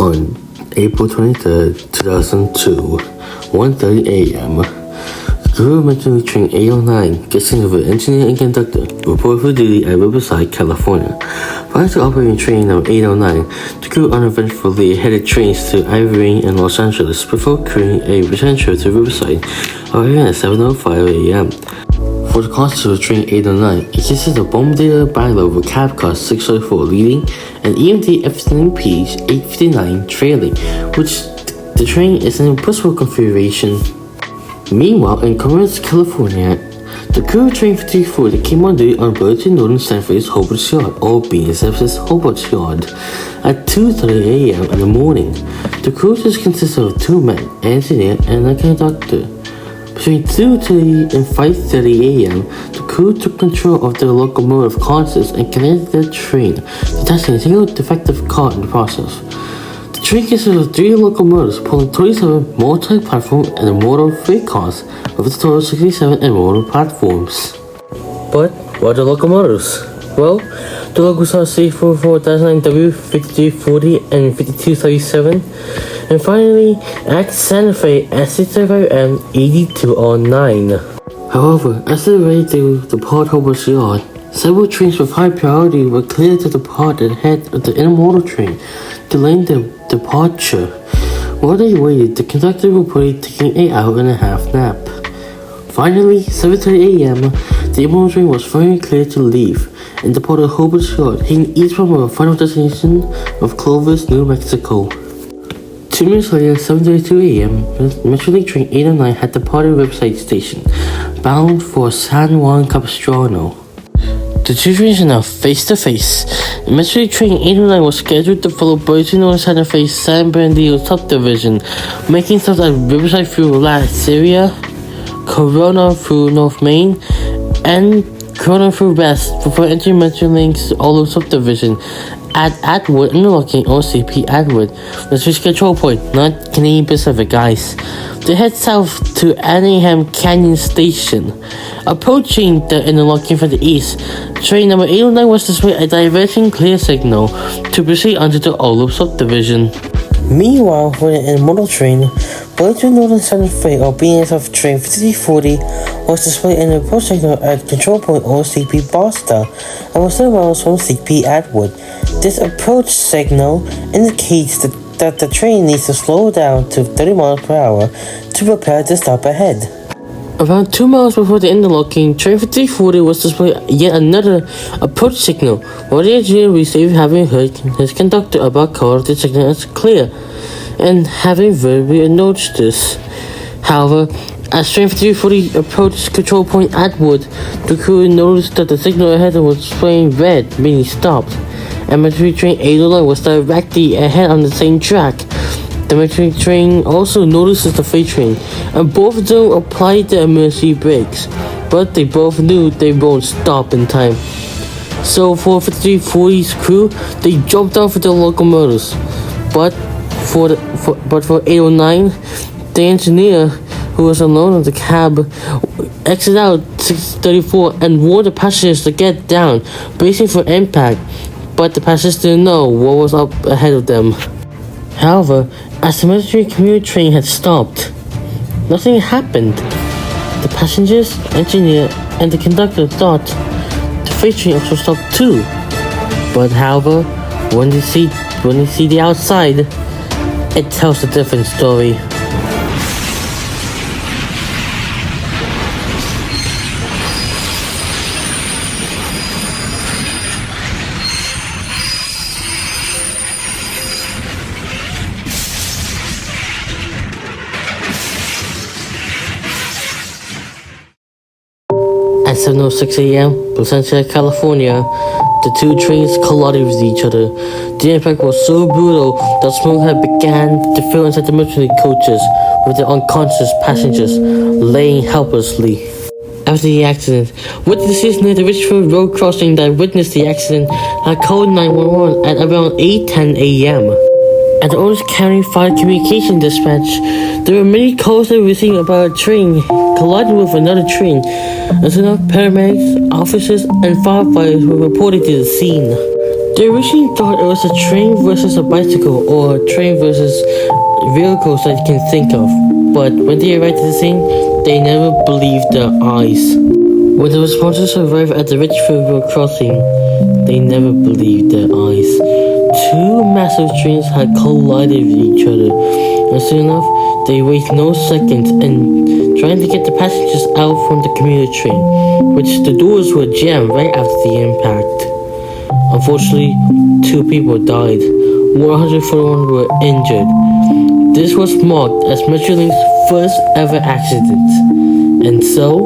On April 23rd, 2002, 1:30 a.m., the crew of Metro Train 809, consisting of an engineer and conductor, reported for duty at Riverside, California. Prior to operating train number 809, the crew uneventfully headed trains to Irvine and Los Angeles before carrying a return trip to Riverside, arriving at 7:05 a.m. For the concept of train 809, it consisted of bomb data battle with cab car 604 leading and EMD F-15P 859 trailing, which the train is an impossible configuration. Meanwhile, in Commerce, California, the crew of train 54 came on duty on Burlington Northern Santa Fe's Hobart Yard, or BNSF's Hobart Yard, at 2:30 a.m. in the morning. The crew just consisted of two men, an engineer and a conductor. Between 2:30 and 5:30 a.m., the crew took control of the locomotive consist and connected the train, detaching a single defective car in the process. The train consisted of 3 locomotives pulling 27 multi-platform and model freight cars, with a total of 67 intermodal platforms. But what are the locomotives? Well, the locos are C44-9W, 5340, and 5237. And finally, at Santa Fe at 6:35 8209. However, as they were ready to depart Hobart Yard, several trains with high priority were cleared to depart ahead of the intermodal train, delaying their departure. While they waited, the conductor reported taking an hour-and-a-half nap. Finally, 7:30 a.m., the intermodal train was finally cleared to leave and departed Hobart Yard, heading east from our final destination of Clovis, New Mexico. 2 minutes later, 7:32 a.m., Metrolink train 809 had departed Riverside Station, bound for San Juan Capistrano. The two trains are now face-to-face. Metrolink train 809 was scheduled to follow Burlington Northern Santa Fe's San Bernardino subdivision, making stops at Riverside through La Syria, Corona through North Main, and Corona through West before entering Metrolink's Olo subdivision at Atwood, interlocking OCP Atwood, which is control point, not Canadian Pacific, guys. They head south to Anningham Canyon Station. Approaching the interlocking from the east, train number 809 was displayed a diversion clear signal to proceed onto the Olo subdivision. Meanwhile, for the intermodal train, Burlington Northern Santa Fe, or BNSF train 5040, was displayed an approach signal at control point OCP Boston and was 7 miles from CP Atwood. This approach signal indicates that the train needs to slow down to 30 miles per hour to prepare to stop ahead. Around 2 miles before the interlocking, train 5040 was displayed yet another approach signal, while the engineer received having heard his conductor about call the signal as clear, and having verbally acknowledged this. However, as train 5040 approached control point Atwood, the crew noticed that the signal ahead was displaying red, meaning stopped, and Metrolink train 809 was directly ahead on the same track. The Metrolink train also notices the freight train, and both of them applied the emergency brakes, but they both knew they won't stop in time. So for 5340's crew, they jumped down for the locomotives, but for 809, the engineer, who was alone in the cab, exited out 634 and warned the passengers to get down, bracing for impact, but the passengers didn't know what was up ahead of them. However, as the military commuter train had stopped, nothing happened. The passengers, engineer, and the conductor thought the freight train also stopped too. But however, when they see the outside, it tells a different story. At 7:06 a.m., Placentia, California, the two trains collided with each other. The impact was so brutal that smoke had began to fill inside the Metrolink coaches, with the unconscious passengers laying helplessly. After the accident, witnesses near the Richfield Road crossing that witnessed the accident had called 911 at around 8:10 a.m. At the Orange County Fire Communication Dispatch, there were many calls they received about a train colliding with another train, and soon enough paramedics, officers, and firefighters were reported to the scene. They originally thought it was a train versus a bicycle or a train versus vehicles that you can think of, but when they arrived at the scene, they never believed their eyes. When the responders arrived at the Richfield Road crossing, they never believed their eyes. Two massive trains had collided with each other, and soon enough, they wasted no seconds in trying to get the passengers out from the commuter train, which the doors were jammed right after the impact. Unfortunately, 2 people died, 141 were injured. This was marked as Metrolink's first ever accident. And so,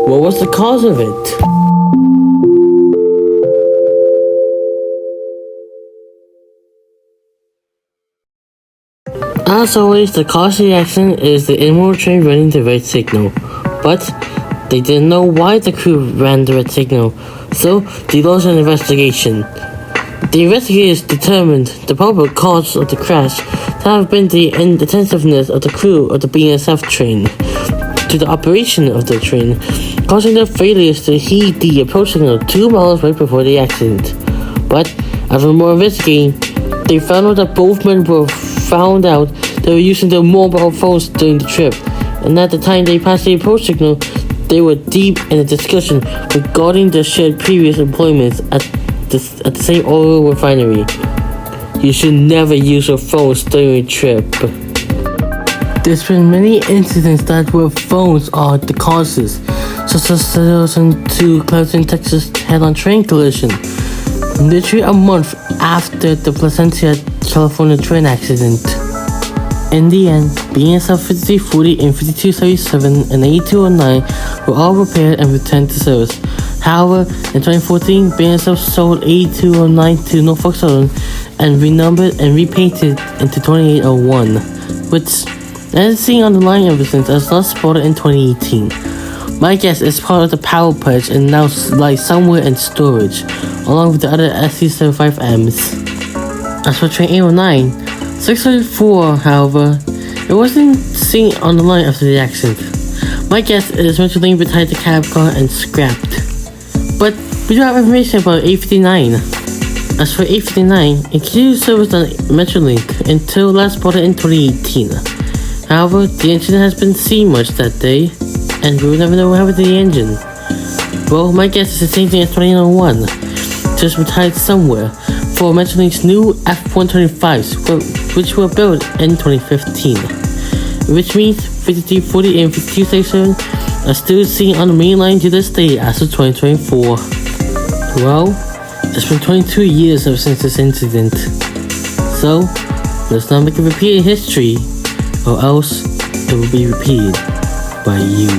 what was the cause of it? As always, the cause of the accident is the inbound train running the red signal, but they didn't know why the crew ran the red signal, so they launched an investigation. The investigators determined the probable cause of the crash to have been the inattentiveness of the crew of the BNSF train to the operation of the train, causing their failures to heed the approach signal 2 miles right before the accident. But after more investigating, they found out that both men were found out they were using their mobile phones during the trip, and at the time they passed the approach signal, they were deep in a discussion regarding their shared previous employments at the same oil refinery. You should never use your phones during a trip. There's been many incidents that where phones are the causes, such as the 2002 Cleveland, Texas head-on train collision, literally a month after the Placentia, California train accident. In the end, BNSF 5340 and 5277 and 8209 were all repaired and returned to service. However, in 2014, BNSF sold 8209 to Norfolk Southern and renumbered and repainted into 2801, which hasn't seen on the line ever since as last spotted in 2018. My guess is part of the power purge and now lies somewhere in storage, along with the other SC75Ms. As for train 809, 634, however, it wasn't seen on the line after the accident. My guess is Metrolink retired the cab car and scrapped. But we do have information about 859. As for 859, it continued service on Metrolink until last spotted in 2018. However, the engine has been seen much that day, and we will never know what happened to the engine. Well, my guess is the same thing as 2001, just retired somewhere for Metrolink's new F125s, which were built in 2015. Which means 5340 and 5277 are still seen on the main line to this day as of 2024. Well, it's been 22 years since this incident. So, let's not make it repeat in history, or else it will be repeated by you.